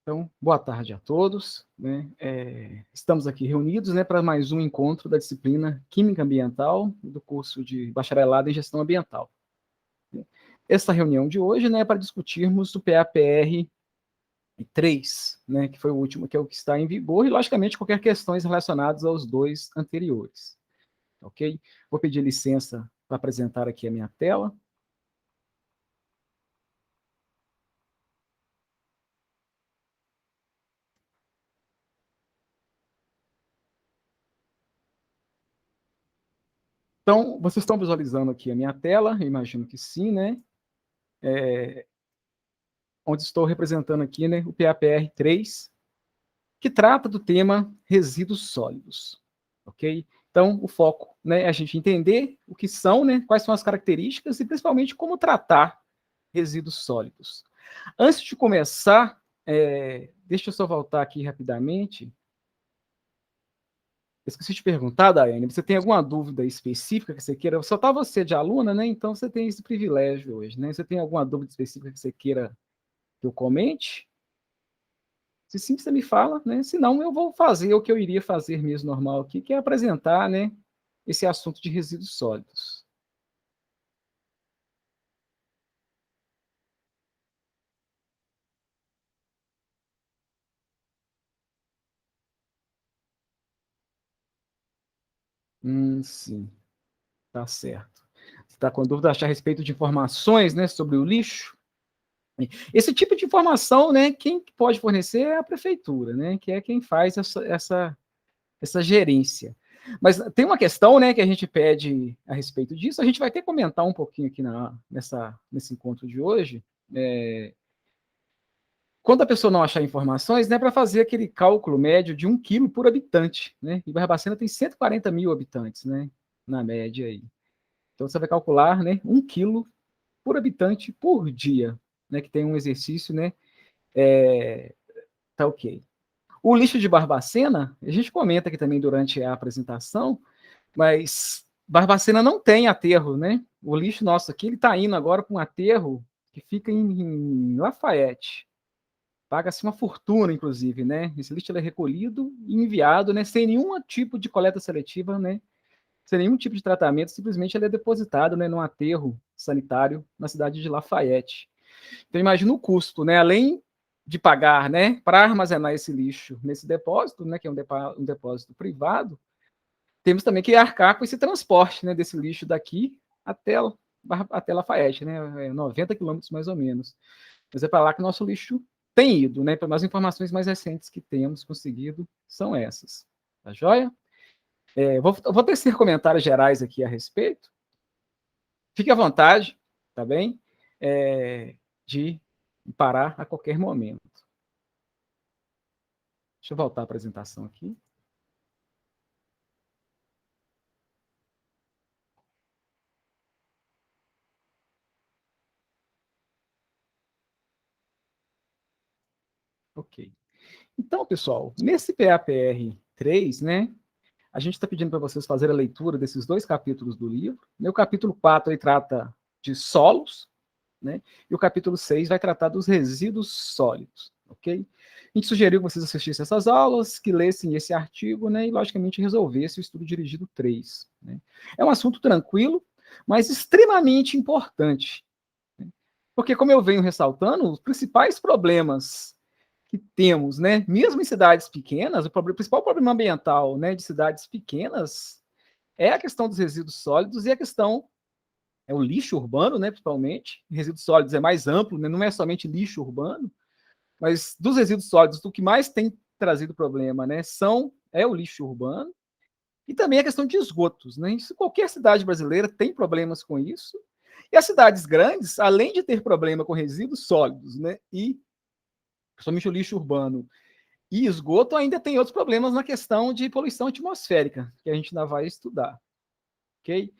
Então, boa tarde a todos, né? Estamos aqui reunidos, né, para mais um encontro da disciplina Química Ambiental do curso de Bacharelado em Gestão Ambiental. Essa reunião de hoje, né, é para discutirmos o PAPR 3, né, que foi o último, que é o que está em vigor, e, logicamente, qualquer questões relacionadas aos dois anteriores. Ok? Vou pedir licença para apresentar aqui a minha tela. Então, vocês estão visualizando aqui a minha tela, eu imagino que sim, né? Onde estou representando aqui, né, o PAPR 3, que trata do tema resíduos sólidos, ok? Então, o foco, né, é a gente entender o que são, né, quais são as características e, principalmente, como tratar resíduos sólidos. Antes de começar, deixa eu só voltar aqui rapidamente. Esqueci de perguntar, Daiane, você tem alguma dúvida específica que você queira? Só está você de aluna, né? Então você tem esse privilégio hoje, né? Você tem alguma dúvida específica que você queira que eu comente? Se sim, você me fala, né? Se não, eu vou fazer o que eu iria fazer mesmo normal aqui, que é apresentar, né, esse assunto de resíduos sólidos. Sim, tá certo. Você está com dúvida a respeito de informações, né, sobre o lixo? Esse tipo de informação, né, quem pode fornecer é a prefeitura, né, que é quem faz essa gerência. Mas tem uma questão, né, que a gente pede a respeito disso, a gente vai ter que comentar um pouquinho aqui nesse encontro de hoje, quando a pessoa não achar informações, né, para fazer aquele cálculo médio de 1 quilo por habitante, né? E Barbacena tem 140 mil habitantes, né, na média aí. Então você vai calcular, né, 1 quilo por habitante por dia, né, que tem um exercício, né, tá ok. O lixo de Barbacena, a gente comenta aqui também durante a apresentação, mas Barbacena não tem aterro, né? O lixo nosso aqui, ele está indo agora para um aterro que fica em Lafayette. Paga-se uma fortuna, inclusive, né? Esse lixo é recolhido e enviado, né? Sem nenhum tipo de coleta seletiva, né? Sem nenhum tipo de tratamento, simplesmente ele é depositado, né, num aterro sanitário na cidade de Lafayette. Então, imagina o custo, né? Além de pagar, né, para armazenar esse lixo nesse depósito, né, que é um depósito privado, temos também que arcar com esse transporte, né, desse lixo daqui até Lafayette, né? 90 quilômetros mais ou menos. Mas é para lá que o nosso lixo tem ido, né? As informações mais recentes que temos conseguido são essas. Tá joia? Vou tecer comentários gerais aqui a respeito. Fique à vontade, tá bem? De parar a qualquer momento. Deixa eu voltar à apresentação aqui. Ok. Então, pessoal, nesse PAPR 3, né, a gente está pedindo para vocês fazerem a leitura desses 2 capítulos do livro. O capítulo 4 ele trata de solos, né, e o capítulo 6 vai tratar dos resíduos sólidos, ok? A gente sugeriu que vocês assistissem essas aulas, que lessem esse artigo, né, e, logicamente, resolvessem o estudo dirigido 3. Né? É um assunto tranquilo, mas extremamente importante, né? Porque, como eu venho ressaltando, os principais problemas que temos, né, mesmo em cidades pequenas, o principal problema ambiental, né, de cidades pequenas é a questão dos resíduos sólidos e a questão o lixo urbano, né, principalmente. Resíduos sólidos é mais amplo, né, não é somente lixo urbano, mas dos resíduos sólidos, o que mais tem trazido problema, né, é o lixo urbano e também a questão de esgotos, né? Isso, qualquer cidade brasileira tem problemas com isso. E as cidades grandes, além de ter problema com resíduos sólidos, né, e principalmente o lixo urbano e esgoto, ainda tem outros problemas na questão de poluição atmosférica, que a gente ainda vai estudar, ok?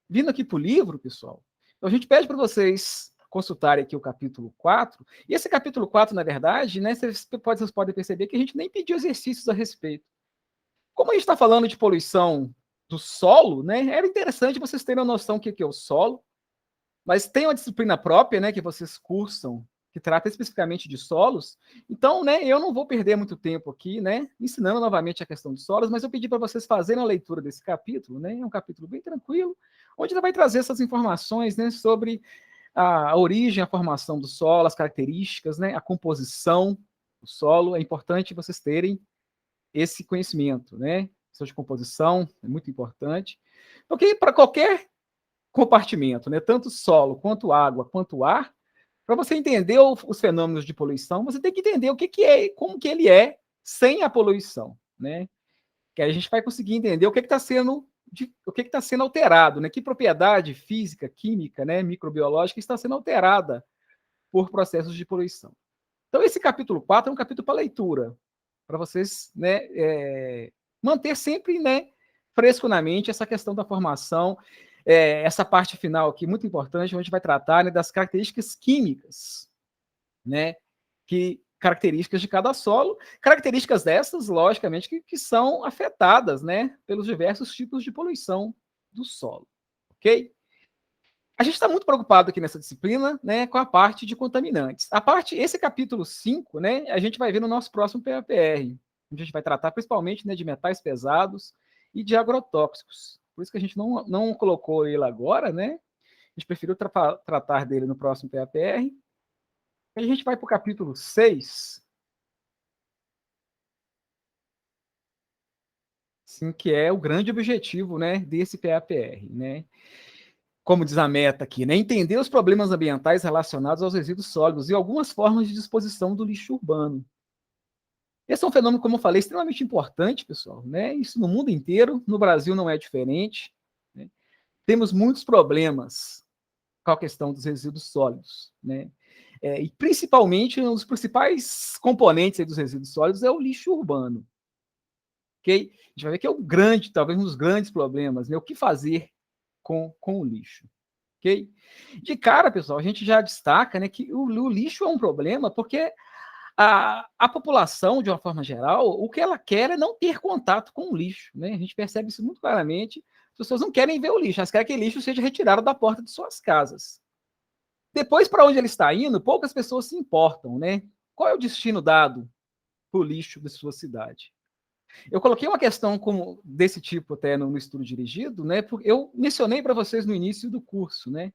Vindo aqui para o livro, pessoal, a gente pede para vocês consultarem aqui o capítulo 4, e esse capítulo 4, na verdade, né, vocês podem perceber que a gente nem pediu exercícios a respeito. Como a gente está falando de poluição do solo, né, era interessante vocês terem uma noção do que é o solo, mas tem uma disciplina própria, né, que vocês cursam que trata especificamente de solos. Então, né, eu não vou perder muito tempo aqui, né, ensinando novamente a questão de solos, mas eu pedi para vocês fazerem a leitura desse capítulo, né, é um capítulo bem tranquilo, onde ele vai trazer essas informações, né, sobre a origem, a formação do solo, as características, né, a composição do solo. É importante vocês terem esse conhecimento, né, questão de composição é muito importante, porque para qualquer compartimento, né, tanto solo, quanto água, quanto ar, para você entender os fenômenos de poluição, você tem que entender o que é, como que ele é sem a poluição, né? Que aí a gente vai conseguir entender o que está sendo alterado, né? Que propriedade física, química, né, microbiológica está sendo alterada por processos de poluição. Então, esse capítulo 4 é um capítulo para leitura, para vocês, né, manter sempre, né, fresco na mente essa questão da formação, essa parte final aqui, muito importante, onde a gente vai tratar, né, das características químicas, né, características de cada solo, características dessas, logicamente, que são afetadas, né, pelos diversos tipos de poluição do solo, ok? A gente está muito preocupado aqui nessa disciplina, né, com a parte de contaminantes. Esse capítulo 5, né, a gente vai ver no nosso próximo PAPR, onde a gente vai tratar principalmente, né, de metais pesados e de agrotóxicos. Por isso que a gente não colocou ele agora, né? A gente preferiu tratar dele no próximo PAPR. A gente vai para o capítulo 6, sim, que é o grande objetivo, né, desse PAPR, né? Como diz a meta aqui, né? Entender os problemas ambientais relacionados aos resíduos sólidos e algumas formas de disposição do lixo urbano. Esse é um fenômeno, como eu falei, extremamente importante, pessoal, né? Isso no mundo inteiro, no Brasil não é diferente, né? Temos muitos problemas com a questão dos resíduos sólidos, né? E principalmente, um dos principais componentes dos resíduos sólidos é o lixo urbano, ok? A gente vai ver que é o grande, talvez um dos grandes problemas, né? O que fazer com o lixo, ok? De cara, pessoal, a gente já destaca, né, que o lixo é um problema porque a população, de uma forma geral, o que ela quer é não ter contato com o lixo, né? A gente percebe isso muito claramente. As pessoas não querem ver o lixo, elas querem que o lixo seja retirado da porta de suas casas. Depois, para onde ele está indo, poucas pessoas se importam, né? Qual é o destino dado para o lixo de sua cidade? Eu coloquei uma questão desse tipo até no estudo dirigido, né? Porque eu mencionei para vocês no início do curso, né?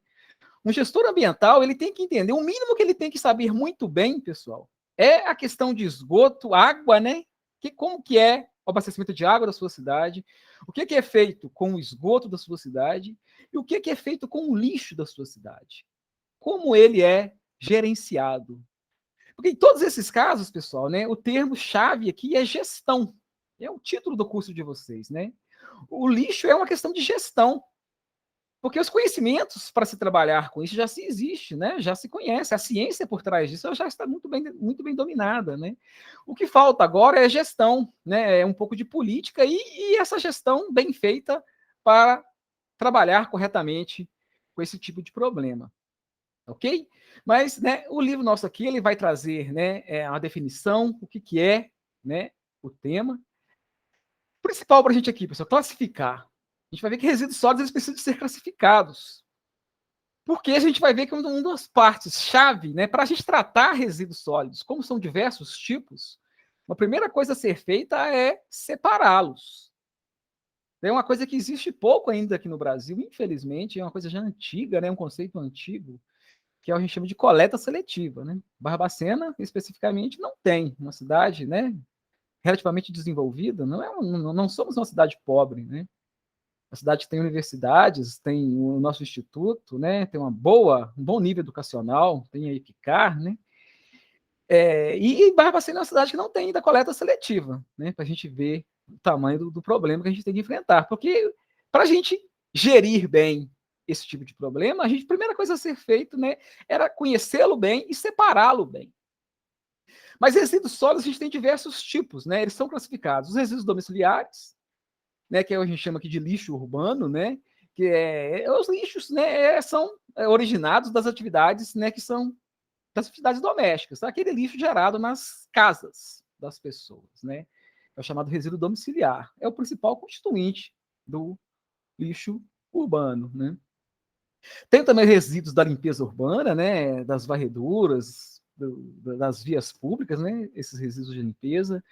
Um gestor ambiental, ele tem que entender, o mínimo que ele tem que saber muito bem, pessoal, é a questão de esgoto, água, né? Como que é o abastecimento de água da sua cidade, o que é feito com o esgoto da sua cidade e o que é feito com o lixo da sua cidade. Como ele é gerenciado. Porque em todos esses casos, pessoal, né, o termo-chave aqui é gestão. É o título do curso de vocês, né? O lixo é uma questão de gestão. Porque os conhecimentos para se trabalhar com isso já se existe, né? Já se conhece. A ciência por trás disso já está muito bem dominada, né? O que falta agora é gestão, né? É um pouco de política e essa gestão bem feita para trabalhar corretamente com esse tipo de problema, ok? Mas, né, o livro nosso aqui ele vai trazer, né, a definição, o que é, né, o tema. O principal para a gente aqui, pessoal, classificar. A gente vai ver que resíduos sólidos eles precisam ser classificados. Porque a gente vai ver que uma das partes-chave, né, para a gente tratar resíduos sólidos, como são diversos tipos, a primeira coisa a ser feita é separá-los. É uma coisa que existe pouco ainda aqui no Brasil, infelizmente, é uma coisa já antiga, né, um conceito antigo, que a gente chama de coleta seletiva. Né? Barbacena, especificamente, não tem. Uma cidade, né, relativamente desenvolvida, não somos uma cidade pobre, né? A cidade tem universidades, tem o nosso instituto, né? Tem um bom nível educacional, tem a EPICAR, né? E Barbacena é uma cidade que não tem ainda coleta seletiva, né? Para a gente ver o tamanho do problema que a gente tem que enfrentar. Porque para a gente gerir bem esse tipo de problema, a primeira coisa a ser feita, né, era conhecê-lo bem e separá-lo bem. Mas resíduos sólidos a gente tem diversos tipos, né? Eles são classificados. Os resíduos domiciliares, né, que a gente chama aqui de lixo urbano, né, que os lixos, né, são originados das atividades, né, que são das atividades domésticas, tá? Aquele lixo gerado nas casas das pessoas, né, é o chamado resíduo domiciliar, é o principal constituinte do lixo urbano, né. Tem também resíduos da limpeza urbana, né, das varreduras, das vias públicas, né? Esses resíduos de limpeza.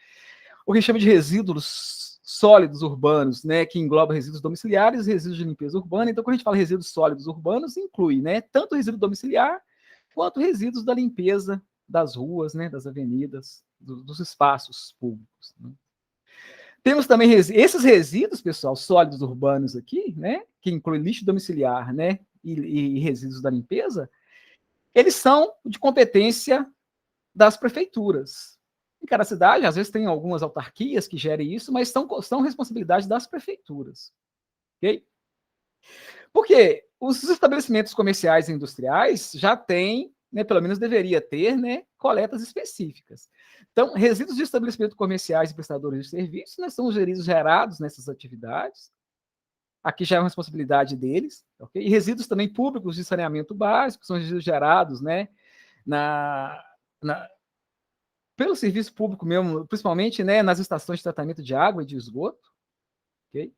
O que a gente chama de resíduos sólidos urbanos, né? Que engloba resíduos domiciliares e resíduos de limpeza urbana. Então, quando a gente fala resíduos sólidos urbanos, inclui, né? Tanto resíduo domiciliar quanto resíduos da limpeza das ruas, né? Das avenidas, dos espaços públicos. Né? Temos também esses resíduos, pessoal, sólidos urbanos aqui, né? Que inclui lixo domiciliar, né? E resíduos da limpeza, eles são de competência das prefeituras. Em cada cidade, às vezes tem algumas autarquias que gerem isso, mas são responsabilidade das prefeituras. Ok? Porque os estabelecimentos comerciais e industriais já têm, né, pelo menos deveria ter, né, coletas específicas. Então, resíduos de estabelecimentos comerciais e prestadores de serviços, né, são gerados nessas atividades. Aqui já é uma responsabilidade deles. Okay? E resíduos também públicos de saneamento básico, são resíduos gerados, né, pelo serviço público mesmo, principalmente, né, nas estações de tratamento de água e de esgoto. Okay?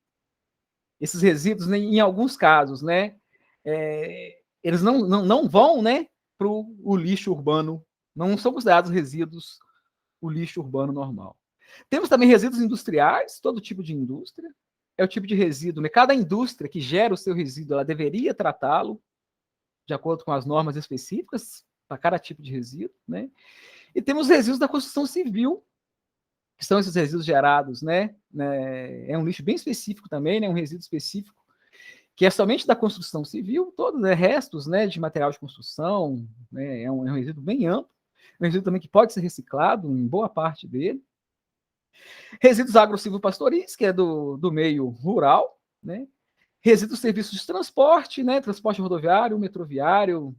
Esses resíduos, né, em alguns casos, né, eles não vão, né, para o lixo urbano, não são considerados resíduos o lixo urbano normal. Temos também resíduos industriais, todo tipo de indústria, é o tipo de resíduo, né? Cada indústria que gera o seu resíduo, ela deveria tratá-lo de acordo com as normas específicas para cada tipo de resíduo, né? E temos resíduos da construção civil, que são esses resíduos gerados, né? É um lixo bem específico também, né? Um resíduo específico, que é somente da construção civil, todos, né? Restos, né, de material de construção, né? É um resíduo bem amplo, um resíduo também que pode ser reciclado em boa parte dele. Resíduos agro-silvopastoris, que é do meio rural, né? Resíduos serviços de transporte, né? Transporte rodoviário, metroviário,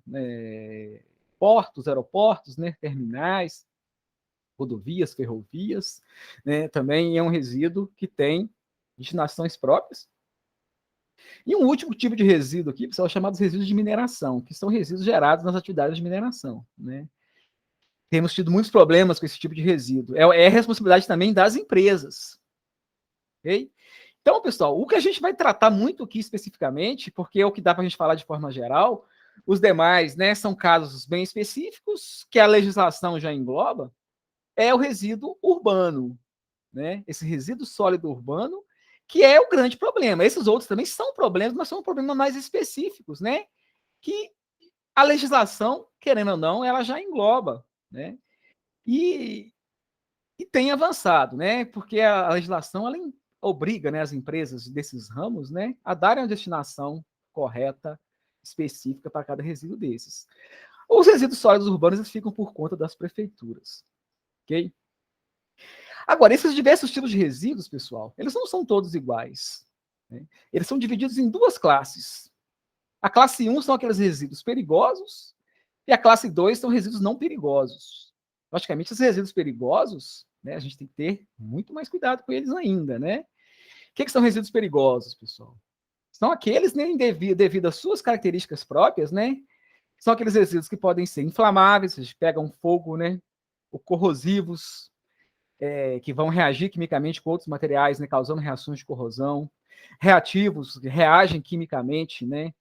portos, aeroportos, né? Terminais, rodovias, ferrovias, né? Também é um resíduo que tem destinações próprias. E um último tipo de resíduo aqui, pessoal, chamados resíduos de mineração, que são resíduos gerados nas atividades de mineração, né? Temos tido muitos problemas com esse tipo de resíduo. É responsabilidade também das empresas. Ok? Então, pessoal, o que a gente vai tratar muito aqui especificamente, porque é o que dá para a gente falar de forma geral, os demais, né, são casos bem específicos, que a legislação já engloba, é o resíduo urbano, né? Esse resíduo sólido urbano, que é o grande problema. Esses outros também são problemas, mas são problemas mais específicos, né? Que a legislação, querendo ou não, ela já engloba, né? E tem avançado, né? Porque a legislação ela obriga, né, as empresas desses ramos, né, a darem uma destinação correta, específica para cada resíduo desses. Os resíduos sólidos urbanos eles ficam por conta das prefeituras, ok? Agora, esses diversos tipos de resíduos, pessoal, eles não são todos iguais. Né? Eles são divididos em duas classes. A classe 1 são aqueles resíduos perigosos e a classe 2 são resíduos não perigosos. Logicamente, esses resíduos perigosos, né, a gente tem que ter muito mais cuidado com eles ainda, né? O que são resíduos perigosos, pessoal? São aqueles, né, devido às suas características próprias, né? São aqueles resíduos que podem ser inflamáveis, eles pegam fogo, né? Ou corrosivos, que vão reagir quimicamente com outros materiais, né, causando reações de corrosão. Reativos, que reagem quimicamente, né,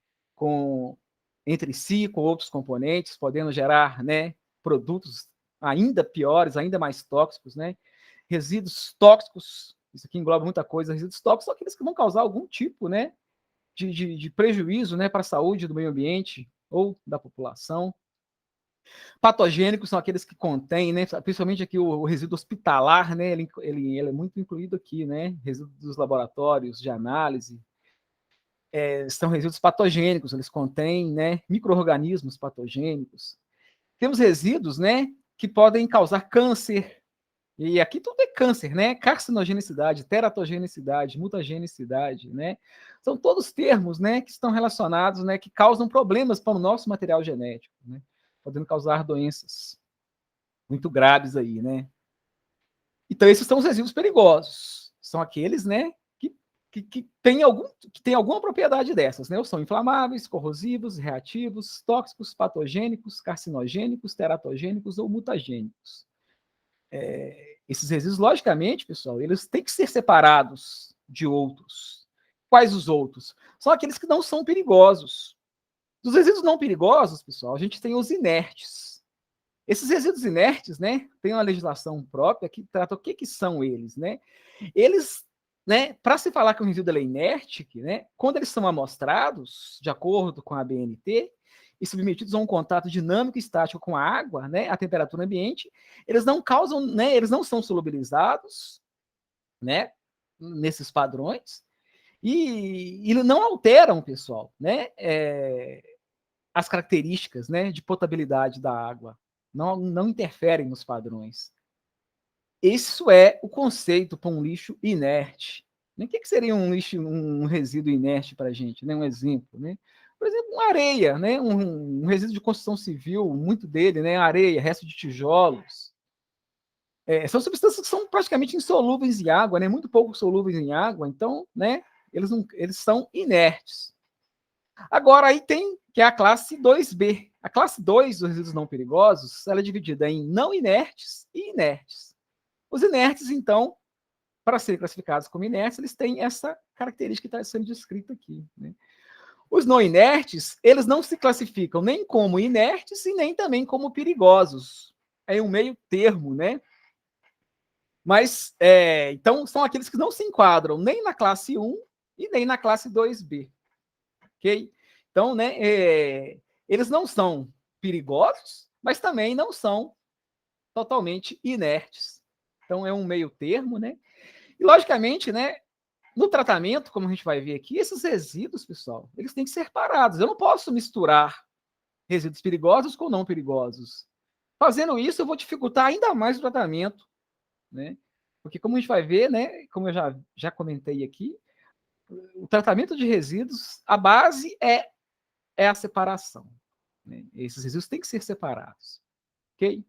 entre si, com outros componentes, podendo gerar, né, produtos ainda piores, ainda mais tóxicos, né? Resíduos tóxicos, isso aqui engloba muita coisa, resíduos tóxicos são aqueles que vão causar algum tipo, né, de prejuízo, né, para a saúde do meio ambiente ou da população. Patogênicos são aqueles que contêm, né, principalmente aqui o resíduo hospitalar, né, ele é muito incluído aqui, né, resíduos dos laboratórios de análise, são resíduos patogênicos, eles contêm, né, micro-organismos patogênicos. Temos resíduos, né, que podem causar câncer, e aqui tudo é câncer, né, carcinogenicidade, teratogenicidade, mutagenicidade, né, são todos termos, né, que estão relacionados, né, que causam problemas para o nosso material genético, né, podendo causar doenças muito graves aí, né. Então, esses são os resíduos perigosos. São aqueles, né, que têm alguma propriedade dessas, né? Ou são inflamáveis, corrosivos, reativos, tóxicos, patogênicos, carcinogênicos, teratogênicos ou mutagênicos. Esses resíduos, logicamente, pessoal, eles têm que ser separados de outros. Quais os outros? São aqueles que não são perigosos. Dos resíduos não perigosos, pessoal, a gente tem os inertes. Esses resíduos inertes, né, tem uma legislação própria que trata o que são eles, né? Eles, né, para se falar que um resíduo é inerte, né, quando eles são amostrados, de acordo com a ABNT, e submetidos a um contato dinâmico e estático com a água, né, a temperatura ambiente, eles não causam, né, eles não são solubilizados, né, nesses padrões, e não alteram, pessoal, né, as características, né, de potabilidade da água. Não interferem nos padrões. Isso é o conceito para um lixo inerte. O que seria um lixo, um resíduo inerte para a gente? Né? Um exemplo, né? Por exemplo, uma areia, né? Um resíduo de construção civil, muito dele, né? Areia, resto de tijolos. São substâncias que são praticamente insolúveis em água, né? Muito pouco solúveis em água, então, né? Eles são inertes. Agora, aí tem que é a classe 2B. A classe 2 dos resíduos não perigosos, ela é dividida em não inertes e inertes. Os inertes, então, para serem classificados como inertes, eles têm essa característica que está sendo descrita aqui. Né? Os não inertes, eles não se classificam nem como inertes e nem também como perigosos. É um meio termo, né? Mas, então, são aqueles que não se enquadram nem na classe 1 e nem na classe 2B. Ok? Então, né, eles não são perigosos, mas também não são totalmente inertes. Então, é um meio termo, né? E, logicamente, né, no tratamento, como a gente vai ver aqui, esses resíduos, pessoal, eles têm que ser separados. Eu não posso misturar resíduos perigosos com não perigosos. Fazendo isso, eu vou dificultar ainda mais o tratamento, né? Porque, como a gente vai ver, né, como eu já comentei aqui, o tratamento de resíduos, a base é a separação. Né? Esses resíduos têm que ser separados. Ok?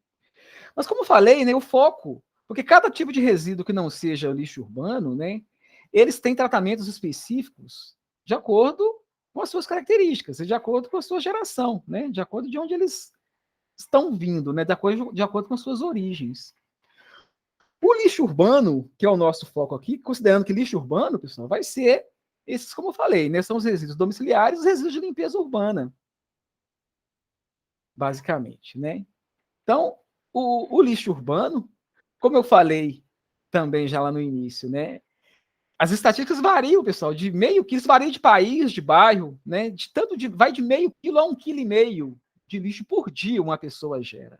Mas, como eu falei, né, o foco, porque cada tipo de resíduo que não seja lixo urbano, né, eles têm tratamentos específicos de acordo com as suas características, de acordo com a sua geração, né, de acordo de onde eles estão vindo, né, de acordo com as suas origens. O lixo urbano, que é o nosso foco aqui, considerando que lixo urbano, pessoal, vai ser esses, como eu falei, né, são os resíduos domiciliares e os resíduos de limpeza urbana, basicamente, né? Então, o lixo urbano, como eu falei também já lá no início, né? As estatísticas variam, pessoal, de meio quilo, isso varia de país, de bairro, né? Vai de meio quilo a 1,5 kg de lixo por dia uma pessoa gera.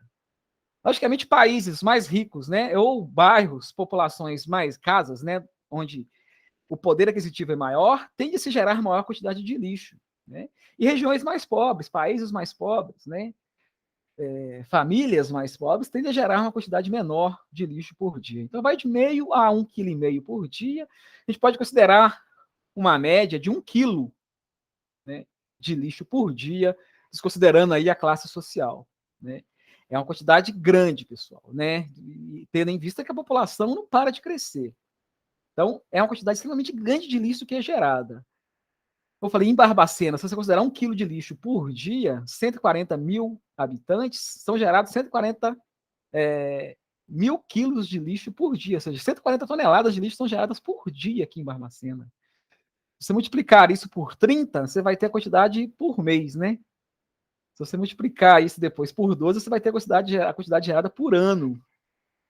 Logicamente, países mais ricos, né? Ou bairros, populações mais casas, né? Onde o poder aquisitivo é maior, tende a se gerar maior quantidade de lixo, né? E regiões mais pobres, países mais pobres, né? Famílias mais pobres tendem a gerar uma quantidade menor de lixo por dia. Então, vai de meio a 1,5 kg por dia. A gente pode considerar uma média de 1 quilo, né, de lixo por dia, desconsiderando aí a classe social. Né? É uma quantidade grande, pessoal, né? E tendo em vista que a população não para de crescer. Então, é uma quantidade extremamente grande de lixo que é gerada. Eu falei, em Barbacena, se você considerar 1 quilo de lixo por dia, 140 mil habitantes, são gerados 140 mil quilos de lixo por dia, ou seja, 140 toneladas de lixo são geradas por dia aqui em Barbacena. Se você multiplicar isso por 30, você vai ter a quantidade por mês, né? Se você multiplicar isso depois por 12, você vai ter a quantidade gerada por ano.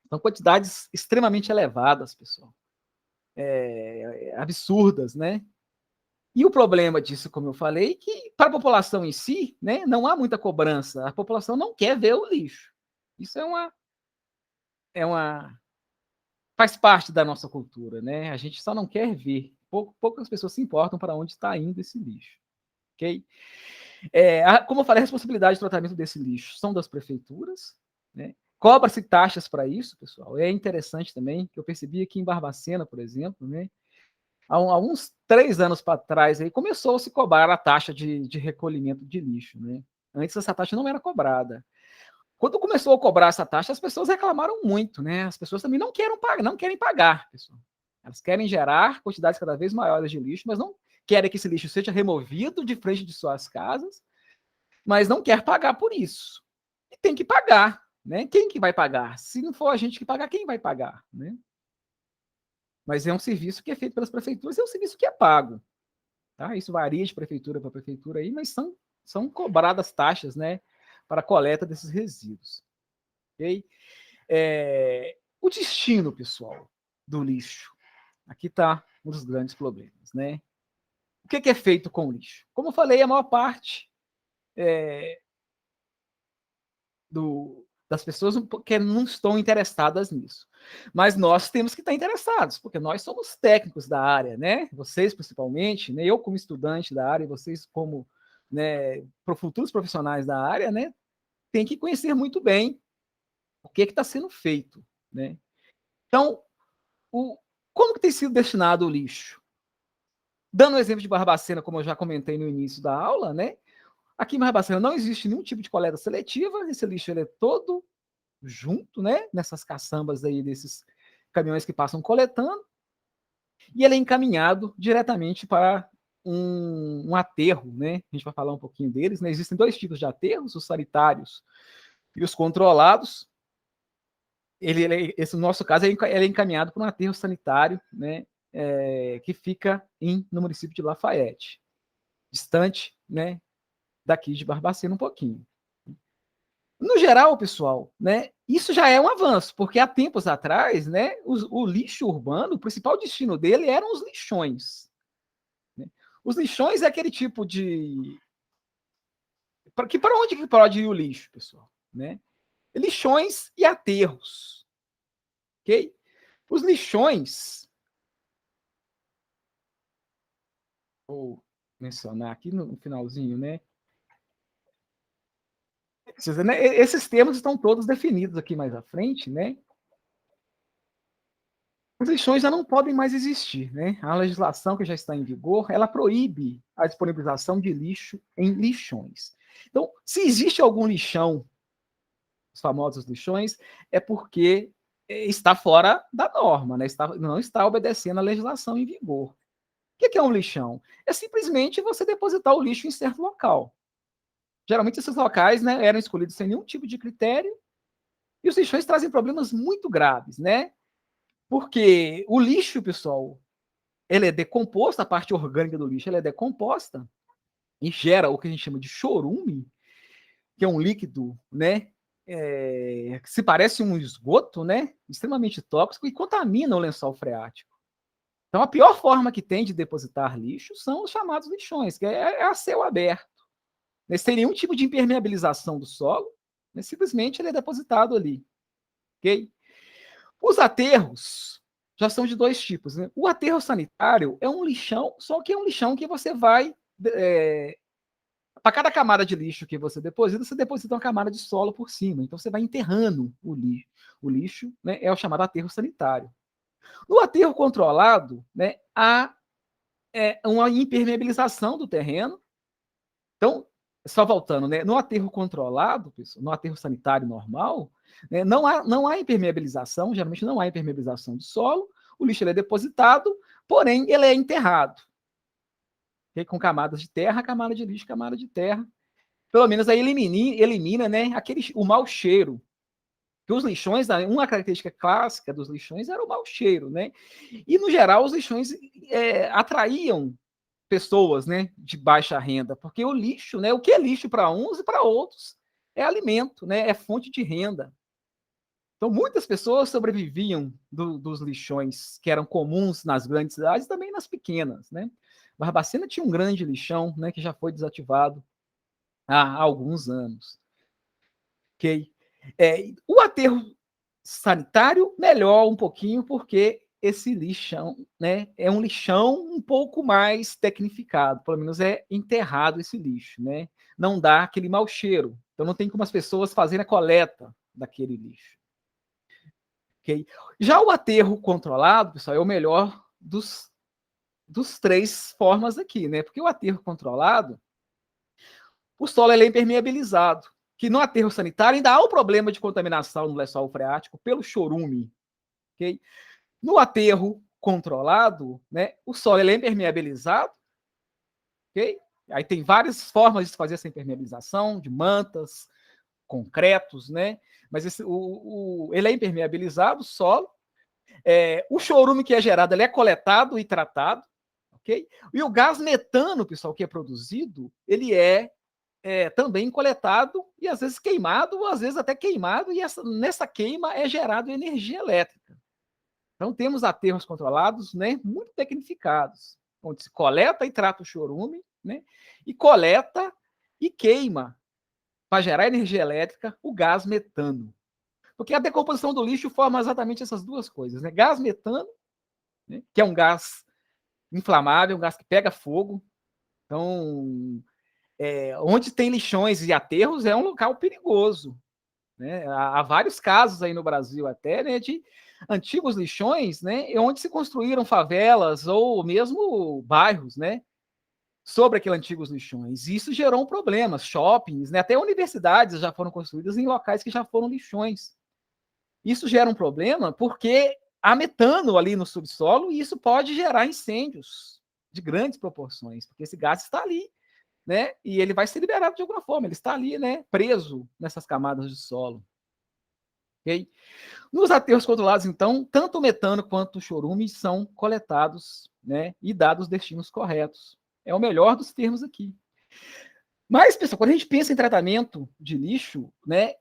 São quantidades extremamente elevadas, pessoal. Absurdas, né? E o problema disso, como eu falei, que para a população em si, né, não há muita cobrança. A população não quer ver o lixo. Isso é uma faz parte da nossa cultura, né? A gente só não quer ver. Poucas pessoas se importam para onde está indo esse lixo, ok? Como eu falei, a responsabilidade de tratamento desse lixo são das prefeituras, né? Cobra-se taxas para isso, pessoal. É interessante também, que eu percebi aqui em Barbacena, por exemplo, né? Há uns 3 anos para trás, aí, começou a se cobrar a taxa de recolhimento de lixo, né? Antes essa taxa não era cobrada. Quando começou a cobrar essa taxa, as pessoas reclamaram muito, né? As pessoas também não querem pagar, pessoal. Elas querem gerar quantidades cada vez maiores de lixo, mas não querem que esse lixo seja removido de frente de suas casas, mas não quer pagar por isso. E tem que pagar, né? Quem que vai pagar? Se não for a gente que pagar, quem vai pagar, né? Mas é um serviço que é feito pelas prefeituras, é um serviço que é pago, tá? Isso varia de prefeitura para prefeitura aí, mas são cobradas taxas, né, para a coleta desses resíduos. ok? O destino, pessoal, do lixo. Aqui está um dos grandes problemas, né? O que é feito com o lixo? Como eu falei, a maior parte das pessoas que não estão interessadas nisso. Mas nós temos que estar interessados, porque nós somos técnicos da área, né? Vocês, principalmente, né? Eu como estudante da área, e vocês como, né, futuros profissionais da área, né? Tem que conhecer muito bem o que está sendo feito, né? Então, como que tem sido destinado o lixo? Dando o exemplo de Barbacena, como eu já comentei no início da aula, né? Aqui em Barbacena não existe nenhum tipo de coleta seletiva, esse lixo ele é todo junto, né? Nessas caçambas aí desses caminhões que passam coletando, e ele é encaminhado diretamente para um aterro, né? A gente vai falar um pouquinho deles, né? Existem dois tipos de aterros, os sanitários e os controlados. Esse no nosso caso, ele é encaminhado para um aterro sanitário, né? Que fica no município de Lafayette, distante, né? Daqui de Barbacena um pouquinho. No geral, pessoal, né? Isso já é um avanço, porque há tempos atrás, né? O lixo urbano, o principal destino dele eram os lixões. Né? Os lixões é aquele tipo de para onde que pode ir o lixo, pessoal, né? Lixões e aterros, ok? Os lixões, vou mencionar aqui no finalzinho, né? Esses termos estão todos definidos aqui mais à frente, né? Os lixões já não podem mais existir, né? A legislação que já está em vigor, ela proíbe a disponibilização de lixo em lixões. Então, se existe algum lixão, os famosos lixões, é porque está fora da norma, né? Não está obedecendo a legislação em vigor. O que é um lixão? É simplesmente você depositar o lixo em certo local. Geralmente esses locais, né, eram escolhidos sem nenhum tipo de critério, e os lixões trazem problemas muito graves, né? Porque o lixo, pessoal, ele é decomposto, a parte orgânica do lixo ela é decomposta e gera o que a gente chama de chorume, que é um líquido, né, que se parece um esgoto, né, extremamente tóxico e contamina o lençol freático. Então, a pior forma que tem de depositar lixo são os chamados lixões, que é a céu aberto. Sem nenhum tipo de impermeabilização do solo, né, simplesmente ele é depositado ali. Ok? Os aterros já são de dois tipos. Né? O aterro sanitário é um lixão, só que é um lixão que você vai. Para cada camada de lixo que você deposita uma camada de solo por cima. Então você vai enterrando o lixo. O lixo, né, é o chamado aterro sanitário. No aterro controlado, né, há uma impermeabilização do terreno. Então, só voltando, né, no aterro controlado, no aterro sanitário normal, né, não há impermeabilização, geralmente não há impermeabilização de solo, o lixo ele é depositado, porém ele é enterrado. Okay? Com camadas de terra, camada de lixo, camada de terra. Pelo menos aí elimina né, o mau cheiro. Que os lixões, uma característica clássica dos lixões era o mau cheiro, né? E, no geral, os lixões atraíam pessoas, né, de baixa renda, porque o lixo, né, o que é lixo para uns e para outros é alimento, né, é fonte de renda. Então, muitas pessoas sobreviviam dos lixões que eram comuns nas grandes cidades e também nas pequenas, né? Barbacena tinha um grande lixão, né, que já foi desativado há alguns anos. Ok? O aterro sanitário melhor um pouquinho, porque esse lixão, né, é um lixão um pouco mais tecnificado, pelo menos é enterrado esse lixo, né? Não dá aquele mau cheiro. Então não tem como as pessoas fazerem a coleta daquele lixo. Okay? Já o aterro controlado, pessoal, é o melhor dos três formas aqui, né? Porque o aterro controlado, o solo é impermeabilizado, que no aterro sanitário ainda há o problema de contaminação no lençol freático pelo chorume. Okay? No aterro controlado, né, o solo é impermeabilizado, ok? Aí tem várias formas de fazer essa impermeabilização, de mantas, concretos, né? Mas ele é impermeabilizado, o solo. O chorume que é gerado, ele é coletado e tratado, ok? E o gás metano, pessoal, que é produzido, ele é também coletado e às vezes queimado, ou às vezes até queimado, e nessa queima é gerado energia elétrica. Então temos aterros controlados, né, muito tecnificados, onde se coleta e trata o chorume, né, e coleta e queima para gerar energia elétrica o gás metano. Porque a decomposição do lixo forma exatamente essas duas coisas, né? Gás metano, né, que é um gás inflamável, um gás que pega fogo. Então, onde tem lixões e aterros é um local perigoso, né? Há vários casos aí no Brasil até, né, de antigos lixões, né, onde se construíram favelas ou mesmo bairros, né, sobre aqueles antigos lixões. E isso gerou um problema. Shoppings, né, até universidades já foram construídas em locais que já foram lixões. Isso gera um problema porque há metano ali no subsolo e isso pode gerar incêndios de grandes proporções, porque esse gás está ali, né? E ele vai ser liberado de alguma forma, ele está ali, né? Preso nessas camadas de solo. Okay? Nos aterros controlados, então, tanto o metano quanto o chorume são coletados, né? E dados os destinos corretos. É o melhor dos termos aqui. Mas, pessoal, quando a gente pensa em tratamento de lixo, né?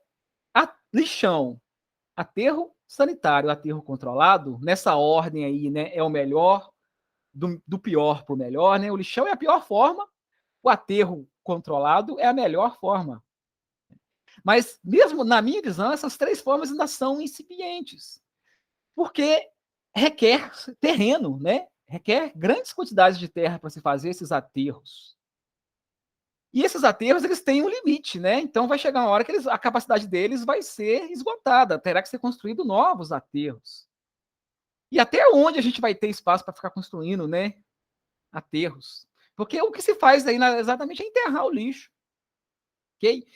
Lixão, aterro sanitário, aterro controlado, nessa ordem aí, né, é o melhor do pior para o melhor, né? O lixão é a pior forma, o aterro controlado é a melhor forma. Mas, mesmo na minha visão, essas três formas ainda são incipientes, porque requer terreno, né? Requer grandes quantidades de terra para se fazer esses aterros. E esses aterros, eles têm um limite, né? Então vai chegar uma hora que a capacidade deles vai ser esgotada, terá que ser construído novos aterros. E até onde a gente vai ter espaço para ficar construindo, né, aterros? Porque o que se faz aí exatamente é enterrar o lixo. Ok?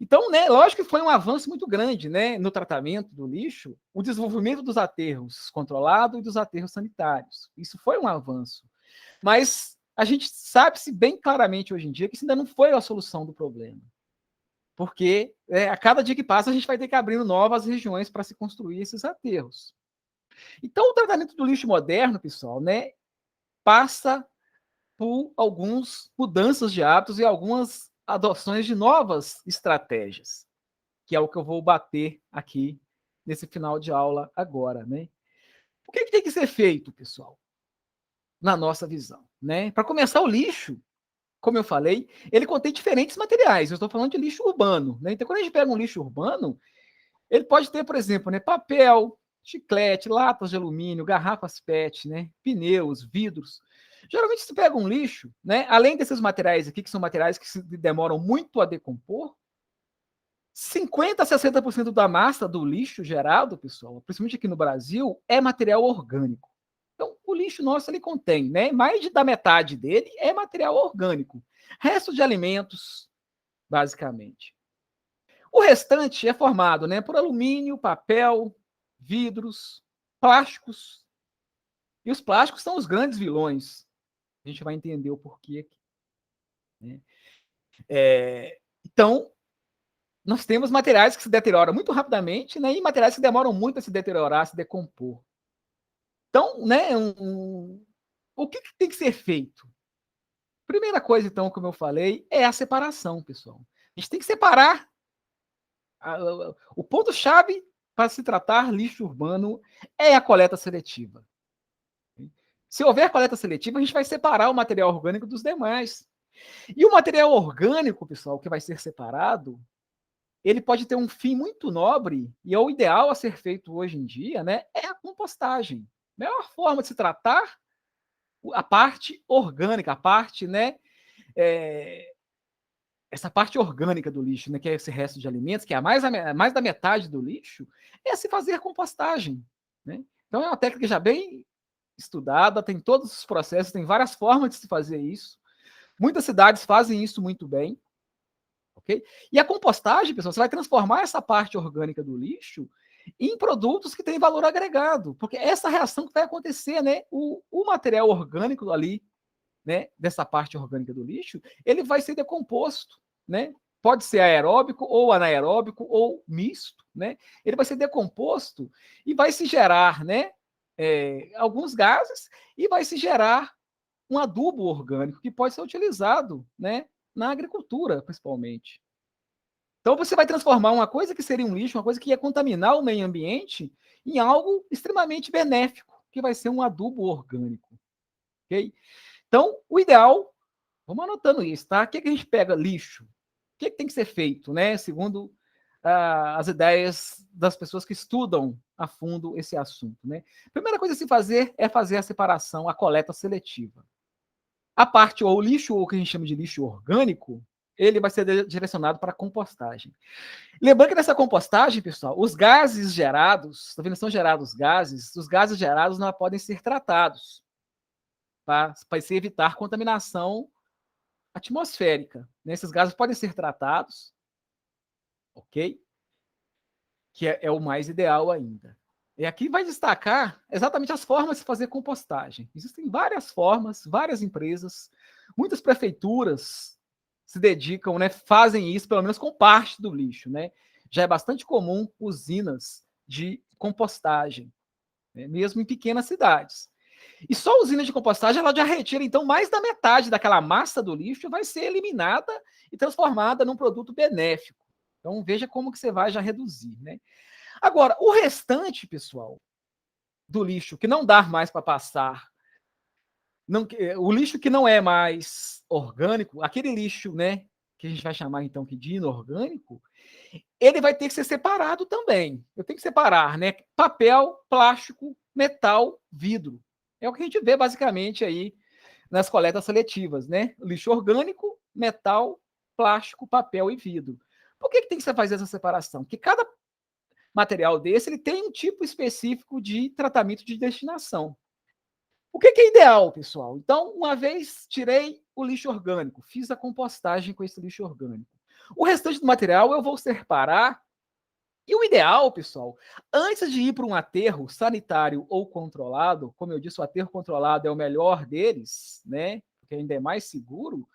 Então, né, lógico que foi um avanço muito grande, né, no tratamento do lixo, o desenvolvimento dos aterros controlados e dos aterros sanitários. Isso foi um avanço. Mas a gente sabe-se bem claramente hoje em dia que isso ainda não foi a solução do problema. Porque a cada dia que passa a gente vai ter que abrir novas regiões para se construir esses aterros. Então, o tratamento do lixo moderno, pessoal, né, passa por algumas mudanças de hábitos e algumas adoções de novas estratégias, que é o que eu vou bater aqui nesse final de aula agora, né? O que tem que ser feito, pessoal, na nossa visão, né? Para começar, o lixo, como eu falei, ele contém diferentes materiais. Eu estou falando de lixo urbano, né? Então, quando a gente pega um lixo urbano, ele pode ter, por exemplo, né, papel, chiclete, latas de alumínio, garrafas PET, né, pneus, vidros. Geralmente, se pega um lixo, né, além desses materiais aqui, que são materiais que se demoram muito a decompor, 50% a 60% da massa do lixo gerado, pessoal, principalmente aqui no Brasil, é material orgânico. Então, o lixo nosso, ele contém, né, mais da metade dele é material orgânico. Resto de alimentos, basicamente. O restante é formado, né, por alumínio, papel, vidros, plásticos. E os plásticos são os grandes vilões. A gente vai entender o porquê aqui, né? Então, nós temos materiais que se deterioram muito rapidamente, né, e materiais que demoram muito a se deteriorar, a se decompor. Então, né, o que tem que ser feito? Primeira coisa, então, como eu falei, é a separação, pessoal. A gente tem que separar. O ponto-chave para se tratar lixo urbano é a coleta seletiva. Se houver coleta seletiva, a gente vai separar o material orgânico dos demais. E o material orgânico, pessoal, que vai ser separado, ele pode ter um fim muito nobre, e é o ideal a ser feito hoje em dia, né, é a compostagem. A melhor forma de se tratar a parte orgânica, a parte, né, essa parte orgânica do lixo, né, que é esse resto de alimentos, que é mais da metade do lixo, é se fazer compostagem, né? Então é uma técnica já bem estudada, tem todos os processos, tem várias formas de se fazer isso. Muitas cidades fazem isso muito bem, ok? E a compostagem, pessoal, você vai transformar essa parte orgânica do lixo em produtos que têm valor agregado, porque essa reação que vai acontecer, né? O material orgânico ali, né, dessa parte orgânica do lixo, ele vai ser decomposto, né? Pode ser aeróbico ou anaeróbico ou misto, né? Ele vai ser decomposto e vai se gerar, né, alguns gases e vai se gerar um adubo orgânico que pode ser utilizado, né, na agricultura, principalmente. Então, você vai transformar uma coisa que seria um lixo, uma coisa que ia contaminar o meio ambiente, em algo extremamente benéfico, que vai ser um adubo orgânico. Ok? Então, o ideal, vamos anotando isso, tá? O que a gente pega lixo? O que tem que ser feito, né? Segundo as ideias das pessoas que estudam a fundo esse assunto, né? Primeira coisa a se fazer é fazer a separação, a coleta seletiva. A parte, ou o lixo, ou o que a gente chama de lixo orgânico, ele vai ser direcionado para a compostagem. Lembrando que nessa compostagem, pessoal, os gases gerados, tá vendo? São gerados gases, os gases gerados não podem ser tratados, tá? Para se evitar contaminação atmosférica. Né? Esses gases podem ser tratados, ok? Que é o mais ideal ainda. E aqui vai destacar exatamente as formas de fazer compostagem. Existem várias formas, várias empresas, muitas prefeituras se dedicam, né, fazem isso, pelo menos com parte do lixo. Né? Já é bastante comum usinas de compostagem, né, mesmo em pequenas cidades. E só a usina de compostagem ela já retira, então, mais da metade daquela massa do lixo vai ser eliminada e transformada num produto benéfico. Então, veja como que você vai já reduzir. Né? Agora, o restante, pessoal, do lixo que não dá mais para passar, o lixo que não é mais orgânico, aquele lixo, né, que a gente vai chamar então de inorgânico, ele vai ter que ser separado também. Eu tenho que separar, né, papel, plástico, metal, vidro. É o que a gente vê basicamente aí nas coletas seletivas, né? Lixo orgânico, metal, plástico, papel e vidro. Por que tem que fazer essa separação? Porque cada material desse, ele tem um tipo específico de tratamento de destinação. O que é ideal, pessoal? Então, uma vez tirei o lixo orgânico, fiz a compostagem com esse lixo orgânico. O restante do material eu vou separar. E o ideal, pessoal, antes de ir para um aterro sanitário ou controlado, como eu disse, o aterro controlado é o melhor deles, né? Porque ainda é mais seguro.